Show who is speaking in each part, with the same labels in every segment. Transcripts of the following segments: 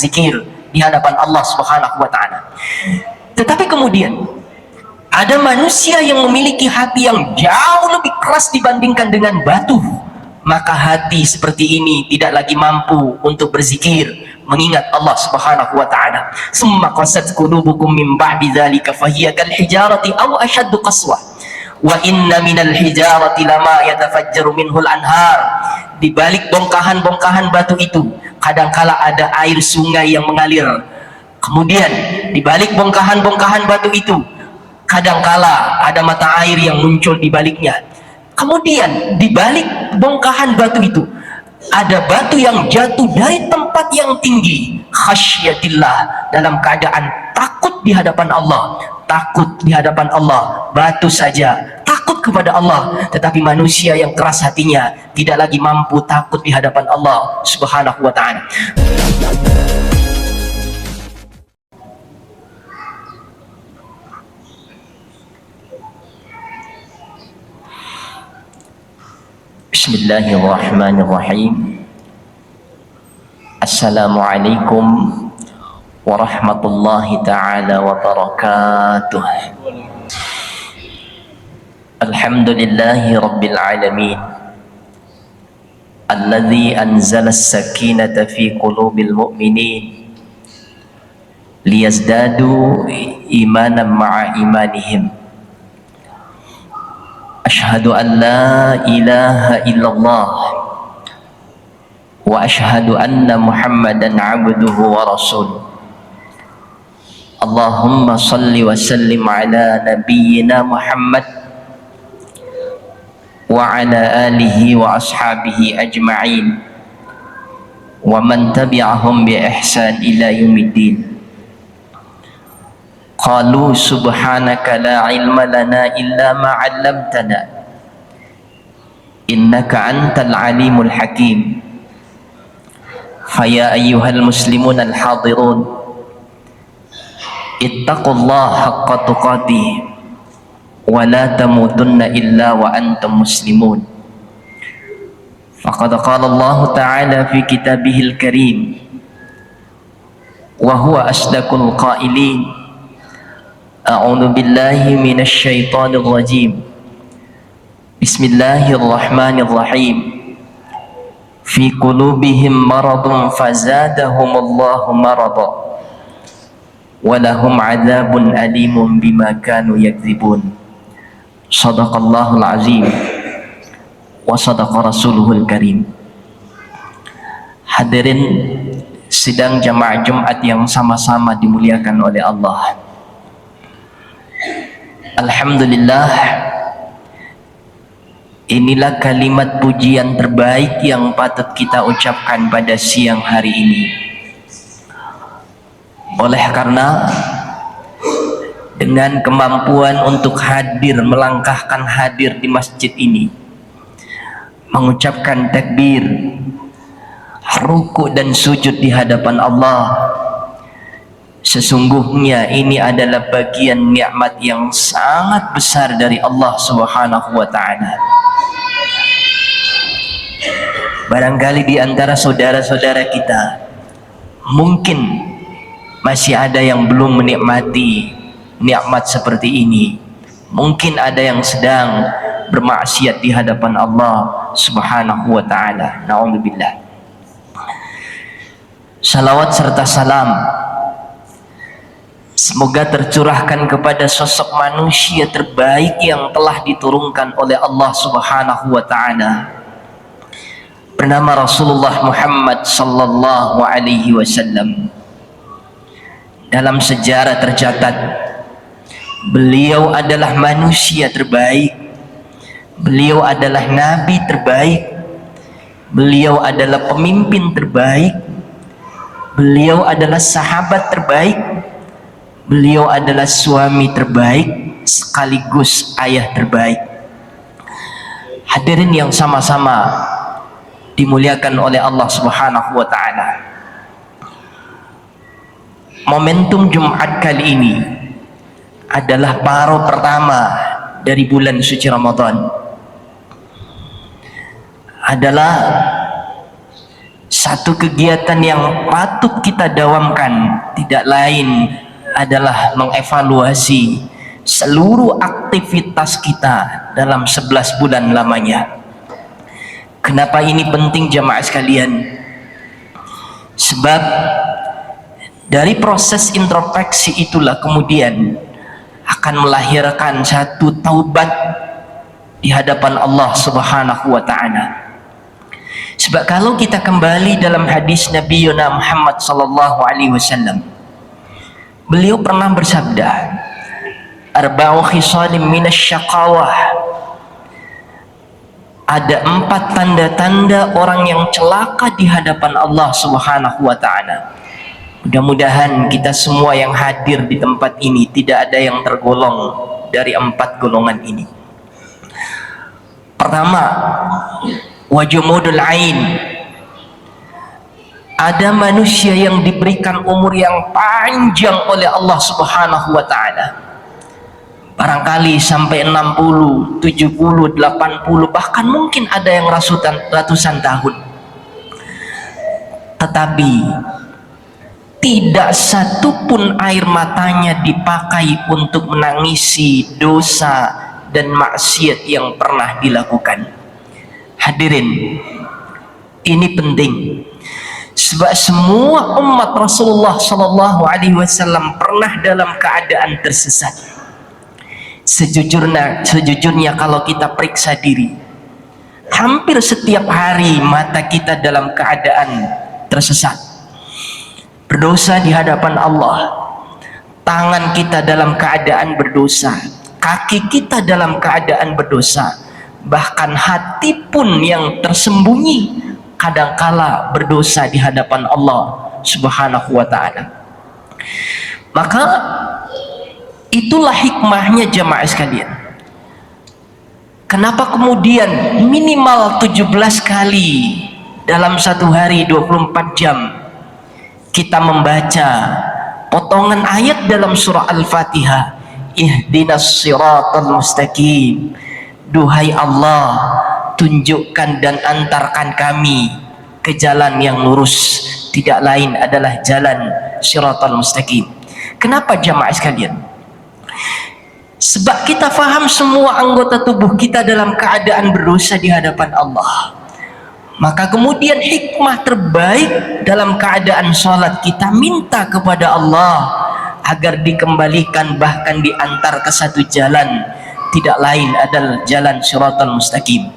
Speaker 1: zikir di hadapan Allah Subhanahu wa taala. Tetapi kemudian ada manusia yang memiliki hati yang jauh lebih keras dibandingkan dengan batu. Maka hati seperti ini tidak lagi mampu untuk berzikir, mengingat Allah Subhanahu wa taala. Summa qasat qulubukum min ba'di dzalika fahiya kal hijarati aw ashaddu qaswa. Wa inna minal hijarati lama yatafajjaru minhul anhar. Di balik bongkahan-bongkahan batu itu kadangkala ada air sungai yang mengalir. Kemudian di balik bongkahan-bongkahan batu itu kadangkala ada mata air yang muncul di baliknya. Kemudian di balik bongkahan batu itu ada batu yang jatuh dari tempat yang tinggi, khasyatillah, dalam keadaan takut di hadapan Allah. Takut di hadapan Allah, batu saja takut kepada Allah, tetapi manusia yang keras hatinya tidak lagi mampu takut di hadapan Allah Subhanahu wa ta'ala. Bismillahirrahmanirrahim. Assalamualaikum warahmatullahi ta'ala wabarakatuh. Alhamdulillahi rabbil alamin, alladhi anzala as-sakinata fi qulubil mu'minin liyazdadu imanan ma'a imanihim. Ashhadu an la ilaha illallah wa ashhadu anna Muhammadan abduhu wa rasuluh. Allahumma salli wa sallim ala nabiyyina Muhammad wa ala alihi wa ashabihi ajma'in wa man tabi'ahum bi ihsan ila yaumiddin. Qalu subhanaka la ilma lana illa ma 'allamtana innaka antal alimul hakim. Faya ayyuhal muslimun al hadirun, ittaqullaha haqqa tuqatih wa la tamutunna illa wa antum muslimun. Faqad qala Allah ta'ala fi kitabihil karim wa huwa asdaqul qailin. A'udzu billahi minasy syaithanir rajim. Bismillahirrahmanirrahim. Fi qulubihim maradun fazadahumullahu marada walahum adzabun alimun bima kanu yakdzibun. Shadaqallahul azim wa sadaqa rasuluhul karim. Hadirin sidang jamaah Jumat yang sama-sama dimuliakan oleh Allah. Alhamdulillah, inilah kalimat pujian terbaik yang patut kita ucapkan pada siang hari ini. Oleh karena dengan kemampuan untuk hadir, melangkahkan hadir di masjid ini, mengucapkan takbir, ruku dan sujud di hadapan Allah, sesungguhnya ini adalah bagian nikmat yang sangat besar dari Allah Subhanahu wa ta'ala. Barangkali di antara saudara-saudara kita mungkin masih ada yang belum menikmati nikmat seperti ini. Mungkin ada yang sedang bermaksiat di hadapan Allah Subhanahu wa ta'ala. Na'udzubillah. Salawat serta salam semoga tercurahkan kepada sosok manusia terbaik yang telah diturunkan oleh Allah Subhanahu wa ta'ala, bernama Rasulullah Muhammad sallallahu alaihi wasallam. Dalam sejarah tercatat, beliau adalah manusia terbaik, beliau adalah nabi terbaik, beliau adalah pemimpin terbaik, beliau adalah sahabat terbaik, beliau adalah suami terbaik sekaligus ayah terbaik. Hadirin yang sama-sama dimuliakan oleh Allah Subhanahu wa ta'ala, momentum Jumat kali ini adalah paruh pertama dari bulan suci Ramadan. Adalah Satu kegiatan yang patut kita dawamkan tidak lain adalah mengevaluasi seluruh aktivitas kita dalam 11 bulan lamanya. Kenapa ini penting jamaah sekalian? Sebab dari proses introspeksi itulah kemudian akan melahirkan satu taubat di hadapan Allah Subhanahu wa ta'ala. Sebab kalau kita kembali dalam hadis Nabi Muhammad sallallahu alaihi wasallam, beliau pernah bersabda, arba'u khisalim minasyaqawah, ada 4 tanda-tanda orang yang celaka di hadapan Allah Subhanahu wa ta'ala. Mudah-mudahan kita semua yang hadir di tempat ini tidak ada yang tergolong dari 4 golongan ini. Pertama, wajumudul ain, ada manusia yang diberikan umur yang panjang oleh Allah Subhanahu wa ta'ala, barangkali sampai 60, 70, 80, bahkan mungkin ada yang ratusan tahun, tetapi tidak satupun air matanya dipakai untuk menangisi dosa dan maksiat yang pernah dilakukan. Hadirin, ini penting sebab semua umat Rasulullah sallallahu alaihi wasallam pernah dalam keadaan tersesat. Sejujurnya kalau kita periksa diri, hampir setiap hari mata kita dalam keadaan tersesat, berdosa di hadapan Allah. Tangan kita dalam keadaan berdosa, kaki kita dalam keadaan berdosa, bahkan hati pun yang tersembunyi kadangkala berdosa di hadapan Allah Subhanahu wa ta'ala. Maka itulah hikmahnya jamaah sekalian. Kenapa kemudian minimal 17 kali dalam satu hari 24 jam kita membaca potongan ayat dalam surah Al-Fatihah, ihdinas siratal mustaqim, duhai Allah, tunjukkan dan antarkan kami ke jalan yang lurus, tidak lain adalah jalan siratal mustaqim. Kenapa jamaah sekalian? Sebab kita faham semua anggota tubuh kita dalam keadaan berdosa di hadapan Allah. Maka kemudian hikmah terbaik dalam keadaan sholat kita minta kepada Allah agar dikembalikan, bahkan diantar ke satu jalan, tidak lain adalah jalan siratal mustaqim.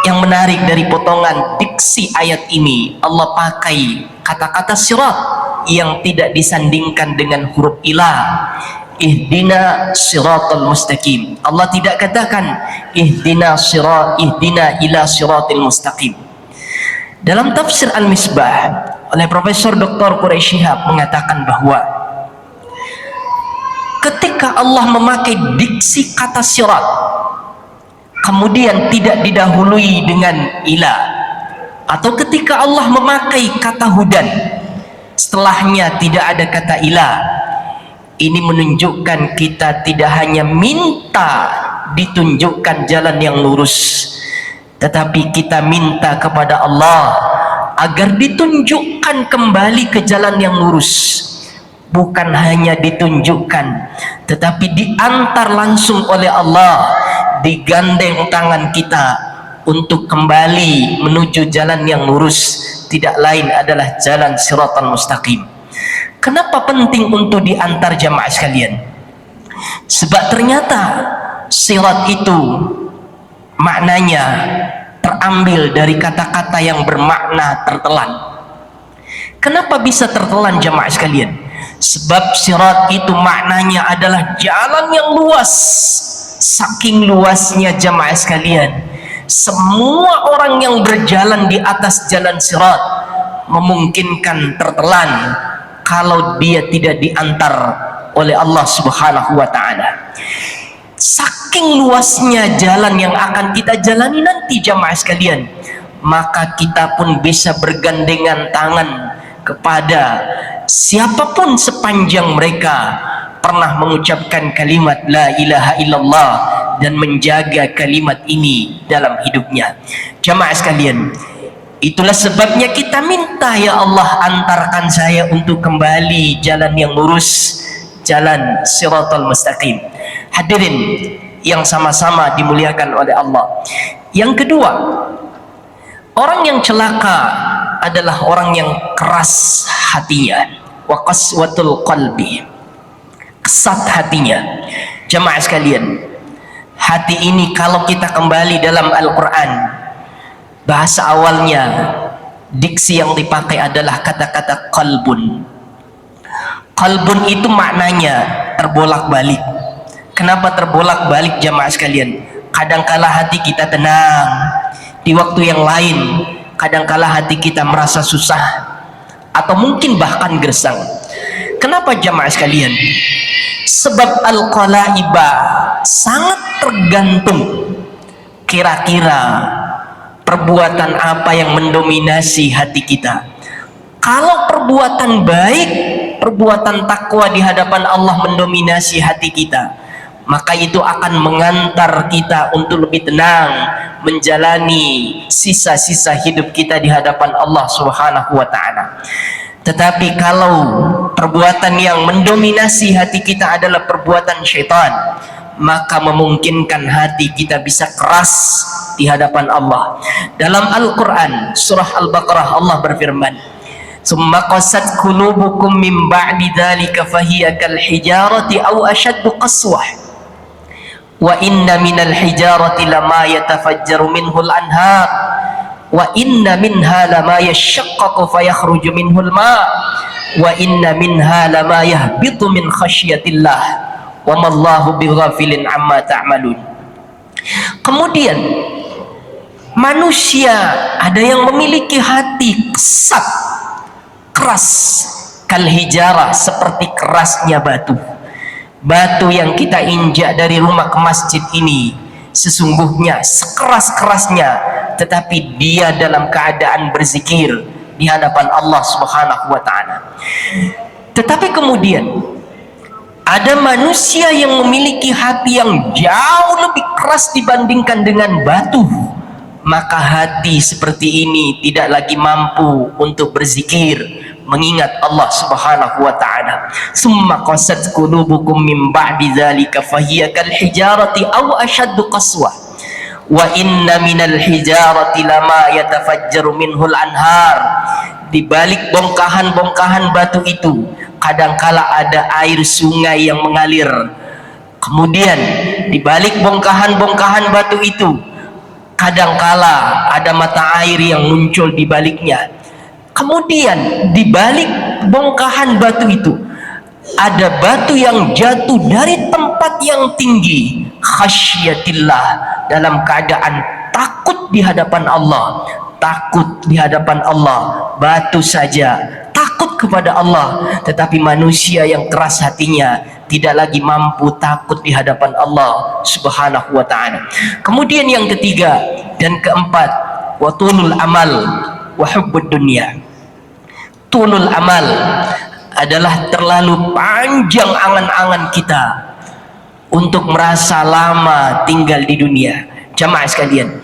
Speaker 1: Yang menarik dari potongan diksi ayat ini, Allah pakai kata-kata sirat yang tidak disandingkan dengan huruf ilah. Ihdina siratal mustaqim. Allah tidak katakan ihdina ila siratil mustaqim. Dalam tafsir Al-Misbah oleh Profesor Dr. Quraisy Shihab mengatakan bahwa ketika Allah memakai diksi kata sirat kemudian tidak didahului dengan ila, atau ketika Allah memakai kata hudan setelahnya tidak ada kata ila, ini menunjukkan kita tidak hanya minta ditunjukkan jalan yang lurus, tetapi kita minta kepada Allah agar ditunjukkan kembali ke jalan yang lurus. Bukan hanya ditunjukkan, tetapi diantar langsung oleh Allah, digandeng tangan kita untuk kembali menuju jalan yang lurus, tidak lain adalah jalan siratal mustaqim. Kenapa penting untuk diantar jamaah sekalian? Sebab ternyata sirat itu maknanya terambil dari kata-kata yang bermakna tertelan. Kenapa bisa tertelan jamaah sekalian? Sebab sirat itu maknanya adalah jalan yang luas. Saking luasnya jamaah sekalian, semua orang yang berjalan di atas jalan sirat memungkinkan tertelan kalau dia tidak diantar oleh Allah Subhanahu wa ta'ala. Saking luasnya jalan yang akan kita jalani nanti jamaah sekalian, maka kita pun bisa bergandengan tangan kepada siapapun sepanjang mereka pernah mengucapkan kalimat la ilaha illallah dan menjaga kalimat ini dalam hidupnya. Jamaah sekalian, Itulah sebabnya kita minta, ya Allah, antarkan saya untuk kembali jalan yang lurus, jalan Shiratal Mustaqim. Hadirin yang sama-sama dimuliakan oleh Allah. Yang kedua, orang yang celaka adalah orang yang keras hatinya, wa qaswatul qalbi, kesat hatinya. Jamaah sekalian, hati ini kalau kita kembali dalam Al-Quran, bahasa awalnya, diksi yang dipakai adalah kata-kata qalbun. Qalbun itu maknanya terbolak-balik. Kenapa terbolak-balik, jamaah sekalian? Kadangkala hati kita tenang, di waktu yang lain kadangkala hati kita merasa susah atau mungkin bahkan gersang. Kenapa, jamaah sekalian? Sebab al-qalaiba sangat tergantung kira-kira perbuatan apa yang mendominasi hati kita. Kalau perbuatan baik, perbuatan takwa di hadapan Allah mendominasi hati kita, maka itu akan mengantar kita untuk lebih tenang menjalani sisa-sisa hidup kita di hadapan Allah Subhanahu wa ta'ala. Tetapi kalau perbuatan yang mendominasi hati kita adalah perbuatan syaitan, maka memungkinkan hati kita bisa keras di hadapan Allah. Dalam Al-Quran surah Al-Baqarah, Allah berfirman, "Summa qasat qulubukum min ba'di dzalika fahiya kal hijarati aw ashaddu qaswah wa inna minal hijarati lama yatafajjaru minhul anhar wa inna minha lama yashaqqaqu fayakhruju minhul ma wa inna minha lama yahbitu min khasyatillah wa mallahu bighafilin amma ta'malun." Kemudian manusia ada yang memiliki hati kesat, keras, kal hijarah, seperti kerasnya batu. Batu yang kita injak dari rumah ke masjid ini sesungguhnya sekeras-kerasnya, tetapi dia dalam keadaan berzikir di hadapan Allah Subhanahu wa ta'ala. Tetapi kemudian ada manusia yang memiliki hati yang jauh lebih keras dibandingkan dengan batu. Maka hati seperti ini tidak lagi mampu untuk berzikir, mengingat Allah Subhanahu wa ta'ala. Summa qasat qulubukum min ba'di dzalika fahiya kal hijarati aw ashaddu qaswa wa inna minal hijarati lama yatafajjaru minhul anhar. Di balik bongkahan-bongkahan batu itu kadangkala ada air sungai yang mengalir. Kemudian di balik bongkahan-bongkahan batu itu kadangkala ada mata air yang muncul di baliknya. Kemudian di balik bongkahan batu itu ada batu yang jatuh dari tempat yang tinggi, khasyatillah, dalam keadaan takut di hadapan Allah. Takut di hadapan Allah, batu saja takut kepada Allah, tetapi manusia yang keras hatinya tidak lagi mampu takut di hadapan Allah Subhanahu wa ta'ala. Kemudian yang ketiga dan keempat, wa tulul amal wa hubbud dunya. Tulul amal adalah terlalu panjang angan-angan kita untuk merasa lama tinggal di dunia. Jamaah sekalian,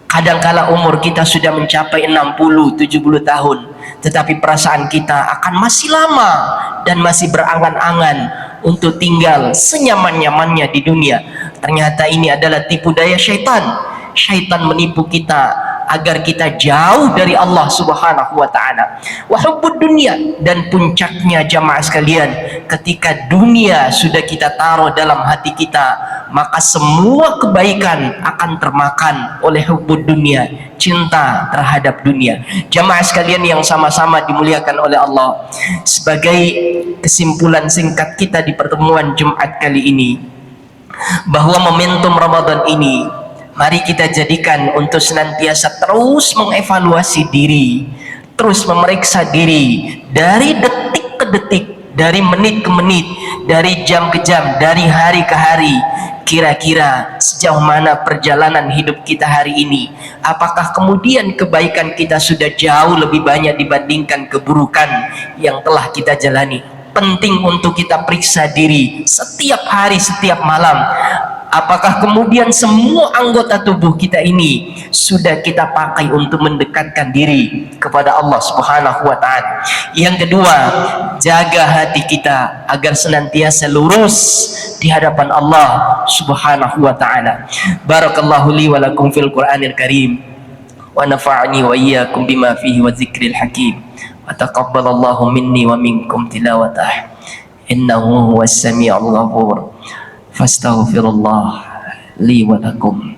Speaker 1: kadangkala umur kita sudah mencapai 60-70 tahun, tetapi perasaan kita akan masih lama dan masih berangan-angan untuk tinggal senyaman-nyamannya di dunia. Ternyata ini adalah tipu daya syaitan. Syaitan menipu kita agar kita jauh dari Allah Subhanahu wa ta'ala. Wa hubbud dunya, dan puncaknya jamaah sekalian, ketika dunia sudah kita taruh dalam hati kita, maka semua kebaikan akan termakan oleh hubbud dunya, cinta terhadap dunia. Jamaah sekalian yang sama-sama dimuliakan oleh Allah, sebagai kesimpulan singkat kita di pertemuan Jumat kali ini, bahwa momentum Ramadan ini mari kita jadikan untuk senantiasa terus mengevaluasi diri, terus memeriksa diri dari detik ke detik, dari menit ke menit, dari jam ke jam, dari hari ke hari. Kira-kira sejauh mana perjalanan hidup kita hari ini? Apakah kemudian kebaikan kita sudah jauh lebih banyak dibandingkan keburukan yang telah kita jalani? Penting untuk kita periksa diri setiap hari, setiap malam. Apakah kemudian semua anggota tubuh kita ini sudah kita pakai untuk mendekatkan diri kepada Allah Subhanahu wa taala? Yang kedua, jaga hati kita agar senantiasa lurus di hadapan Allah Subhanahu wa taala. Barakallahu li wa lakum fil Qur'anil Karim wa nafa'ani wa iyyakum bima fihi wa dzikril hakim. Wa taqabbalallahu minni wa minkum tilawatah. Innahu huwas samiul ghafur. Fastaghfirullah li wa lakum.